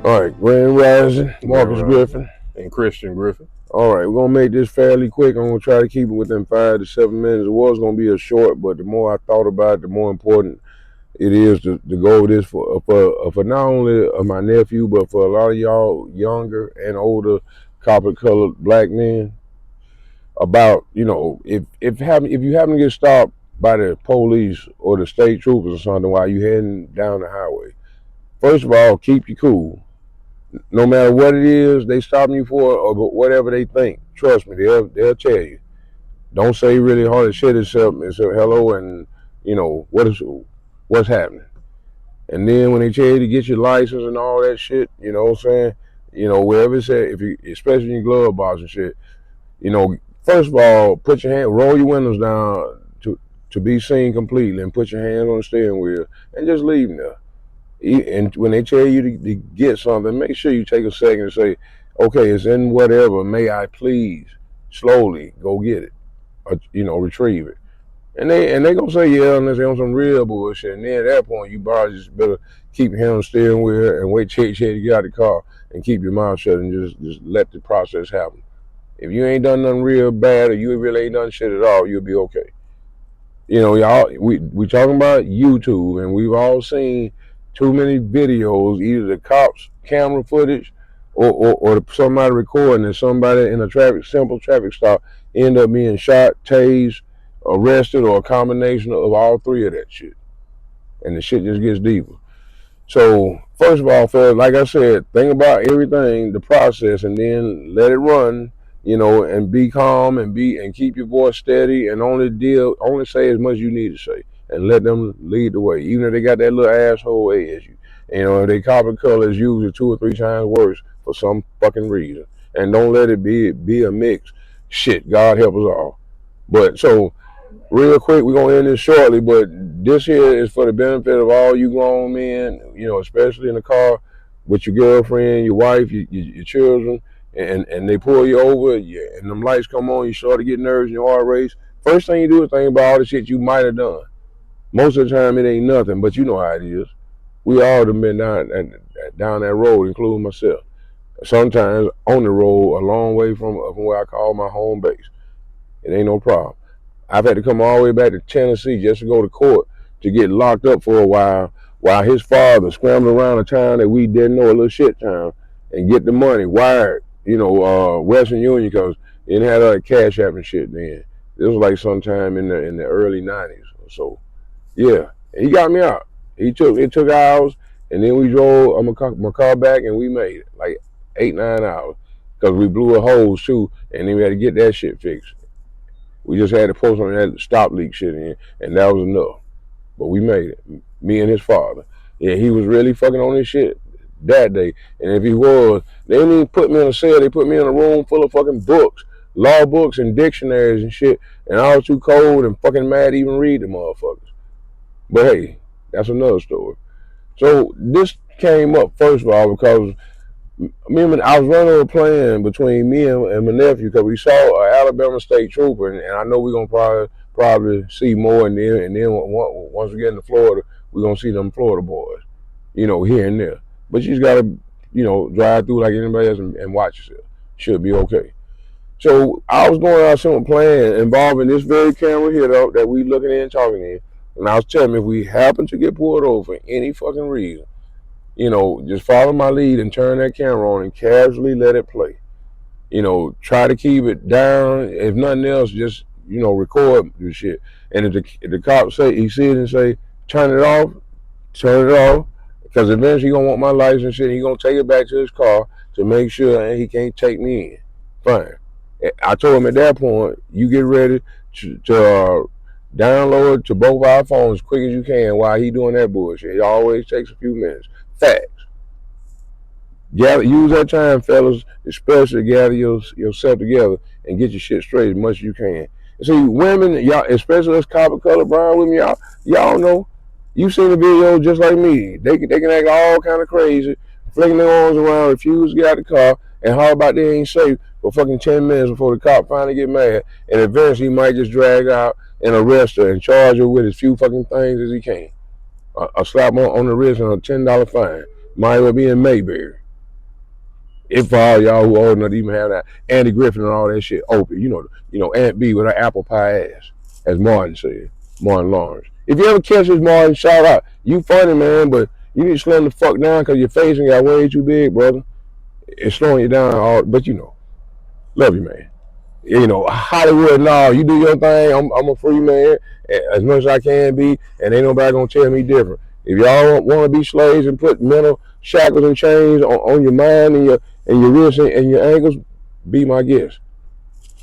All right, Grand Rising, Grand Marcus Rising. Griffin. And Christian Griffin. All right, we're gonna make this fairly quick. I'm gonna try to keep it within 5 to 7 minutes. It was gonna be a short, but the more I thought about it, the more important it is to go over this for not only my nephew, but for a lot of y'all younger and older copper-colored black men. About if you happen to get stopped by the police or the state troopers or something while you heading down the highway, first of all, keep you cool. No matter what it is they stopping you for or whatever they think, trust me, they'll tell you. Don't say really hard shit except hello and what's happening. And then when they tell you to get your license and all that shit, you know what I'm saying? Wherever it's at, if you especially in your glove box and shit, first of all, put your hand, roll your windows down to be seen completely, and put your hands on the steering wheel and just leave them there. And when they tell you to get something, make sure you take a second and say, okay, it's in whatever. May I please slowly go get it, or, retrieve it. And they gonna say yeah unless they on some real bullshit. And then at that point, you probably just better keep your hand on the steering wheel and wait till you get out of the car and keep your mouth shut and just let the process happen. If you ain't done nothing real bad or you really ain't done shit at all, you'll be okay. Y'all, we talking about YouTube, and we've all seen too many videos, either the cops' camera footage or somebody recording, and somebody in a simple traffic stop end up being shot, tased, arrested, or a combination of all three of that shit. And the shit just gets deeper. So first of all, fellas, like I said, think about everything, the process, and then let it run. And be calm and keep your voice steady, and only say as much as you need to say, and let them lead the way. Even if they got that little asshole as you, if they copy color is usually 2 or 3 times worse for some fucking reason. And don't let it be a mix. Shit, God help us all. But so real quick, we're gonna end this shortly, but this here is for the benefit of all you grown men, especially in the car with your girlfriend, your wife, your children, and they pull you over, and them lights come on, you start to get nerves and your heart race. First thing you do is think about all the shit you might have done. Most of the time, it ain't nothing, but you know how it is. We all have been down that road, including myself. Sometimes on the road, a long way from where I call my home base. It ain't no problem. I've had to come all the way back to Tennessee just to go to court to get locked up for a while his father scrambled around a town that we didn't know, a little shit town, and get the money wired, Western Union, because it didn't have that CASHAPPS and shit then. This was like sometime in the early 90s or so. Yeah, and he got me out. It took hours, and then we drove my car back, and we made it like 8 9 hours because we blew a hose too, and then we had to get that shit fixed. We just had to post on that stop leak shit in, and that was enough. But we made it. Me and his father. Yeah, he was really fucking on this shit that day. And if he was, they didn't even put me in a cell. They put me in a room full of fucking books, law books and dictionaries and shit. And I was too cold and fucking mad to even read the motherfuckers. But hey, that's another story. So this came up first of all because I was running a plan between me and my nephew because we saw an Alabama state trooper, and I know we're gonna probably see more, and then once we get into Florida, we're gonna see them Florida boys, here and there. But you just gotta, drive through like anybody else and watch yourself. Should be okay. So I was going out some plan involving this very camera here though, that we looking in and talking in, and I was telling him if we happen to get pulled over for any fucking reason, just follow my lead and turn that camera on and casually let it play. Try to keep it down. If nothing else, just, record the shit. And if the cop he see it and say, turn it off, turn it off. Because eventually he gonna want my license shit. He gonna take it back to his car to make sure he can't take me in. Fine. I told him at that point, you get ready to download to both our phones as quick as you can while he doing that bullshit. It always takes a few minutes. Facts. Use that time, fellas, especially gather yourself together and get your shit straight as much as you can. And see, women, y'all, especially us copper-colored brown women, y'all know, you seen the video just like me. They can act all kind of crazy, flicking their arms around, refuse to get out of the car, and how about they ain't safe for fucking 10 minutes before the cop finally get mad, and eventually he might just drag out and arrest her and charge her with as few fucking things as he can. A slap on the wrist and a $10 fine. Might well be in Mayberry. If for all y'all who old enough to even have that Andy Griffin and all that shit open, Aunt B with her apple pie ass, as Martin said, Martin Lawrence. If you ever catch this, Martin, shout out. You funny, man, but you need to slam the fuck down because your face ain't got way too big, brother. It's slowing you down, but love you, man. Hollywood, no, you do your thing. I'm a free man as much as I can be, and ain't nobody gonna tell me different. If y'all want to be slaves and put mental shackles and chains on your mind and your wrists and your ankles, be my guest.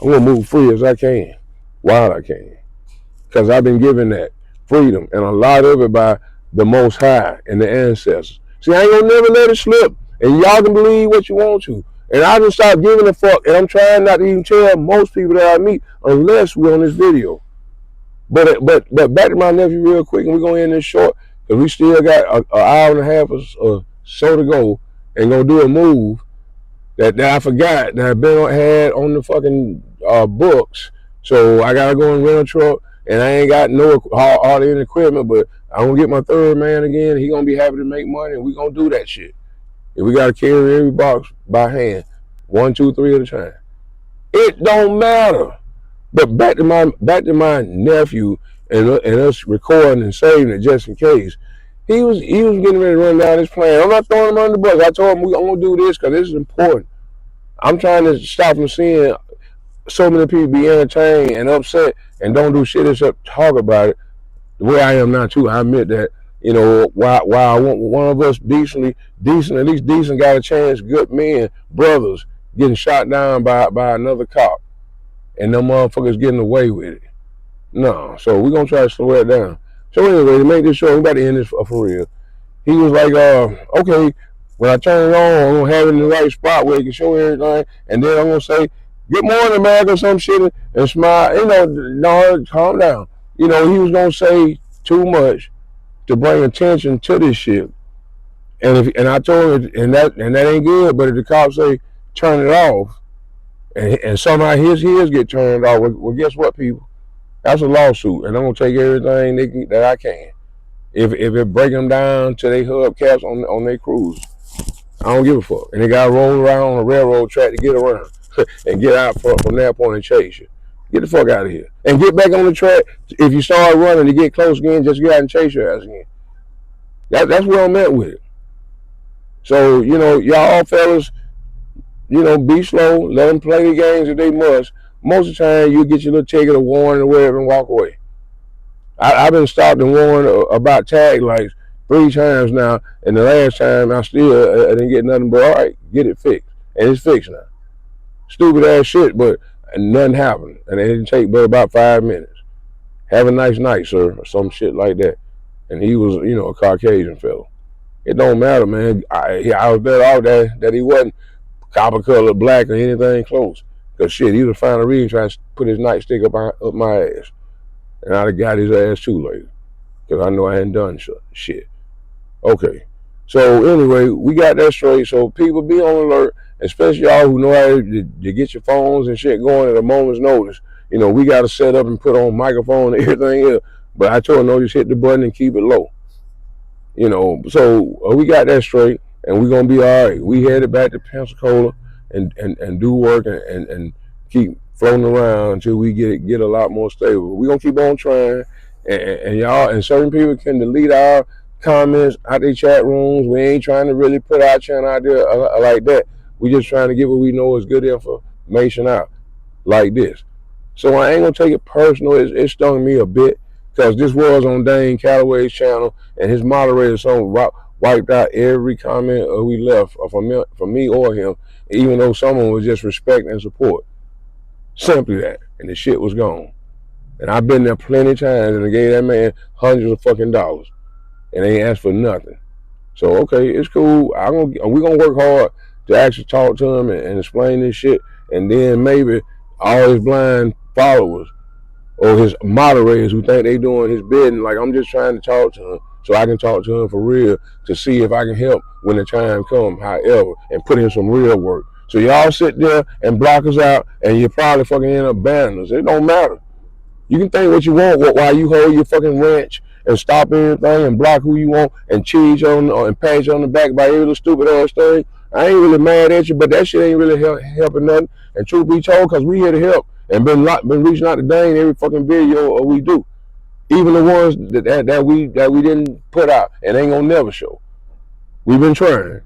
I'm gonna move free as I can, while I can, because I've been given that freedom, and a lot of it by the Most High and the ancestors. See, I ain't gonna never let it slip, and y'all can believe what you want to. And I just stopped giving a fuck, and I'm trying not to even tell most people that I meet unless we're on this video. But back to my nephew real quick, and we're gonna end this short because we still got an hour and a half or so to go, and gonna do a move that I forgot that I've had on the fucking books. So I gotta go and rent a truck, and I ain't got all the equipment, but I'm gonna get my third man again. He gonna be happy to make money, and we gonna do that shit. And we gotta carry every box by hand, 1, 2, 3 at a time. It don't matter. But back to my nephew and us recording and saving it just in case. He was getting ready to run down his plan. I'm not throwing him under the bus. I told him I'm gonna do this because this is important. I'm trying to stop from seeing so many people be entertained and upset and don't do shit except talk about it. The way I am now too. I admit that. While I want one of us decent, at least decent, got a chance, good men, brothers, getting shot down by another cop, and them motherfuckers getting away with it. No, so we're gonna try to slow that down. So anyway, to make this short, we about to end this for real. He was like, okay, when I turn it on, I'm gonna have it in the right spot where he can show everything, and then I'm gonna say, "Good morning, America," some shit, and smile. No, calm down. He was gonna say too much to bring attention to this shit. And I told him, and that ain't good. But if the cops say turn it off, and somehow his get turned off, well, guess what, people? That's a lawsuit, and I'm gonna take everything that I can. If it break them down to their hubcaps on their cruise, I don't give a fuck. And they gotta roll around on a railroad track to get around and get out from that point and chase you. Get the fuck out of here and get back on the track. If you start running to get close again, just get out and chase your ass again. That's where I'm at with it. So y'all fellas, be slow. Let them play the games if they must. Most of the time, you get your little ticket or warning or whatever and walk away. I've been stopped and warned about tag lights 3 times now, and the last time I still didn't get nothing but, all right, get it fixed. And it's fixed now. Stupid ass shit, but nothing happened. And it didn't take but about 5 minutes. Have a nice night, sir, or some shit like that. And he was, a Caucasian fellow. It don't matter, man. I was better off that he wasn't copper-colored, black, or anything close. Because shit, he was finding a reason trying to put his nightstick up my ass. And I'd have got his ass too later. Because I know I hadn't done shit. Okay. So anyway, we got that straight. So people be on alert, especially y'all who know how to get your phones and shit going at a moment's notice. We got to set up and put on microphone and everything else. But I told him, no, just hit the button and keep it low. So we got that straight, and we're going to be all right. We headed back to Pensacola and do work and keep floating around until we get a lot more stable. We're going to keep on trying, and y'all, and certain people can delete our comments out their chat rooms. We ain't trying to really put our channel out there like that. We just trying to get what we know is good information out like this. So I ain't going to take it personal. It stung me a bit because this was on Dane Calloway's channel, and his moderator wiped out every comment we left from me or him, even though someone was just respect and support. Simply that. And the shit was gone. And I've been there plenty of times and I gave that man hundreds of fucking dollars. And they ain't asked for nothing. So, okay, it's cool. We're going to work hard to actually talk to him and explain this shit. And then maybe all his blind followers or his moderators who think they doing his bidding, like I'm just trying to talk to him so I can talk to him for real to see if I can help when the time comes, however, and put in some real work. So y'all sit there and block us out, and you probably fucking end up banning us. It don't matter. You can think what you want while you hold your fucking wrench and stop everything and block who you want and cheese on and pat you on the back by every little stupid ass thing. I ain't really mad at you, but that shit ain't really helping nothing. And truth be told, cause we here to help and been reaching out to Dane every fucking video we do. Even the ones that we didn't put out and ain't gonna never show. We've been trying.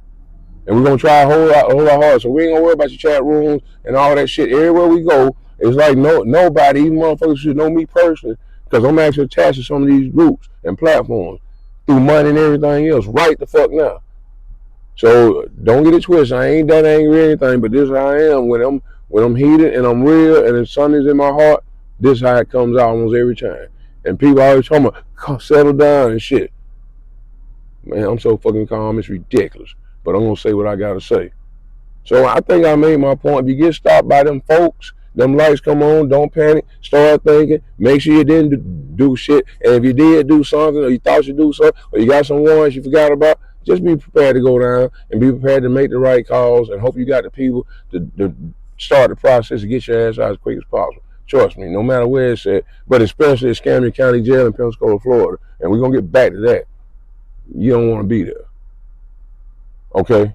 And we're gonna try a whole lot hard. So we ain't gonna worry about your chat rooms and all that shit. Everywhere we go, it's like nobody, even motherfuckers should know me personally, because I'm actually attached to some of these groups and platforms through money and everything else. Right the fuck now. So don't get it twisted. I ain't that angry or anything, but this is how I am. When I'm heated and I'm real and the sun is in my heart, this is how it comes out almost every time. And people always tell me, settle down and shit. Man, I'm so fucking calm, it's ridiculous. But I'm gonna say what I gotta say. So I think I made my point. If you get stopped by them folks, them lights come on, don't panic, start thinking, make sure you didn't do shit. And if you did do something, or you thought you do something, or you got some warrants you forgot about, just be prepared to go down and be prepared to make the right calls and hope you got the people to start the process to get your ass out as quick as possible. Trust me, no matter where it's at, but especially at Escambia County Jail in Pensacola, Florida. And we're gonna get back to that. You don't want to be there. Okay?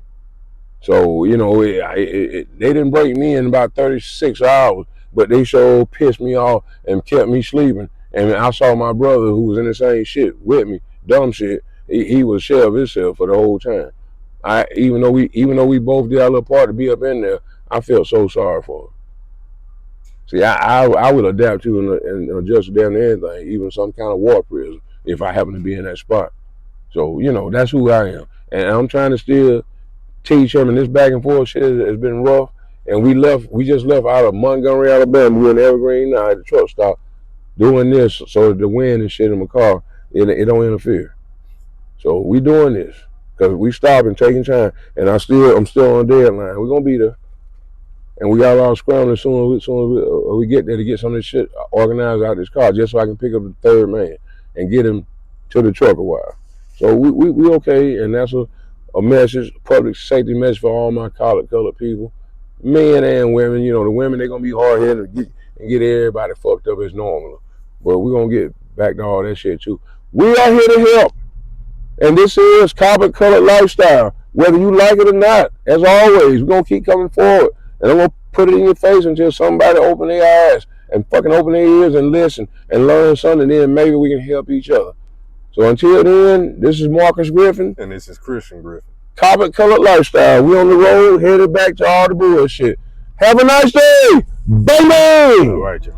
So, you know, they didn't break me in about 36 hours, but they sure pissed me off and kept me sleeping. And I saw my brother who was in the same shit with me, dumb shit. He was shell of himself for the whole time. Even though we both did our little part to be up in there, I felt so sorry for him. See, I would adapt to and adjust to damn anything, even some kind of war prison, if I happen to be in that spot. So, you know, that's who I am. And I'm trying to still teach him, and this back and forth shit has been rough. And we just left out of Montgomery, Alabama. We're in Evergreen now at the truck stop doing this so that the wind and shit in my car, it don't interfere. So we doing this because we stopping, taking time, and I'm still on deadline. We're gonna be there. And we got a lot of scrambling as soon as we get there to get some of this shit organized out of this car, just so I can pick up the third man and get him to the truck a while. So we okay, and that's a message, public safety message for all my colored people, men and women. You know, the women, they're gonna be hard headed and get everybody fucked up as normal. But we're gonna get back to all that shit too. We are here to help. And this is Coppercolored Lifestyle. Whether you like it or not, as always, we're gonna keep coming forward. And I'm gonna put it in your face until somebody open their eyes and fucking open their ears and listen and learn something, and then maybe we can help each other. So until then, this is Marcus Griffin. And this is Christian Griffin. Coppercolored Lifestyle. We on the road, headed back to all the bullshit. Have a nice day, baby! All right, y'all.